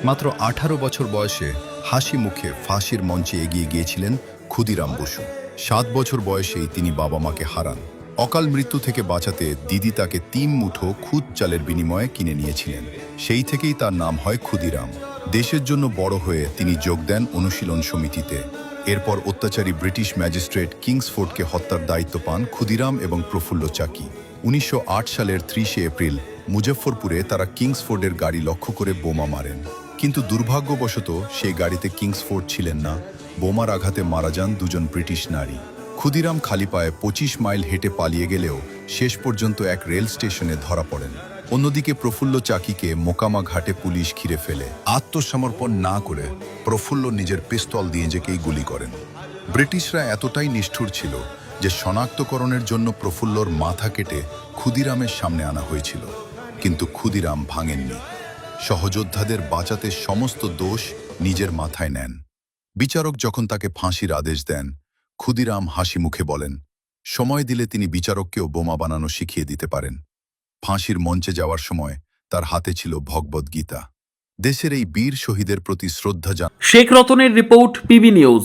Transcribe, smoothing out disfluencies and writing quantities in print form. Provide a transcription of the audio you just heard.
মাত্র 18 বছর বয়সে হাসি মুখে ফাঁসির মঞ্চে এগিয়ে গিয়েছিলেন ক্ষুদিরাম বসু। 7 বছর বয়সেই তিনি বাবা মাকে হারান। অকাল মৃত্যু থেকে বাঁচাতে দিদি তাকে 3 মুঠো খুদ চালের বিনিময়ে কিনে নিয়েছিলেন। সেই থেকেই তার নাম হয় ক্ষুদিরাম। দেশের জন্য বড় হয়ে তিনি যোগ দেন অনুশীলন সমিতিতে। এরপর অত্যাচারী ব্রিটিশ ম্যাজিস্ট্রেট কিংসফোর্ডকে হত্যার দায়িত্ব পান ক্ষুদিরাম এবং প্রফুল্ল চাকি। 1908 সালের 30 এপ্রিল মুজফ্ফরপুরে তারা কিংসফোর্ডের গাড়ি লক্ষ্য করে বোমা মারেন। কিন্তু দুর্ভাগ্যবশত সেই গাড়িতে কিংসফোর্ড ছিলেন না। বোমার আঘাতে মারা যান দুজন ব্রিটিশ নারী। ক্ষুদিরাম খালি পায়ে 25 মাইল হেঁটে পালিয়ে গেলেও শেষ পর্যন্ত এক রেল স্টেশনে ধরা পড়েন। অন্যদিকে প্রফুল্ল চাকিকে মোকামা ঘাটে পুলিশ ঘিরে ফেলে। আত্মসমর্পণ না করে প্রফুল্ল নিজের পিস্তল দিয়ে নিজেকেই গুলি করেন। ব্রিটিশরা এতটাই নিষ্ঠুর ছিল যে শনাক্তকরণের জন্য প্রফুল্লর মাথা কেটে ক্ষুদিরামের সামনে আনা হয়েছিল, কিন্তু ক্ষুদিরাম ভাঙেননি। সহযোদ্ধাদের বাঁচাতে সমস্ত দোষ নিজের মাথায় নেন। বিচারক যখন তাকে ফাঁসির আদেশ দেন, ক্ষুদিরাম হাসি মুখে বলেন, সময় দিলে তিনি বিচারককেও বোমা বানানো শিখিয়ে দিতে পারেন। ফাঁসির মঞ্চে যাওয়ার সময় তার হাতে ছিল ভগবদ্গীতা। দেশের এই বীর শহীদের প্রতি শ্রদ্ধা শেখ রতনের রিপোর্ট, পিবি নিউজ।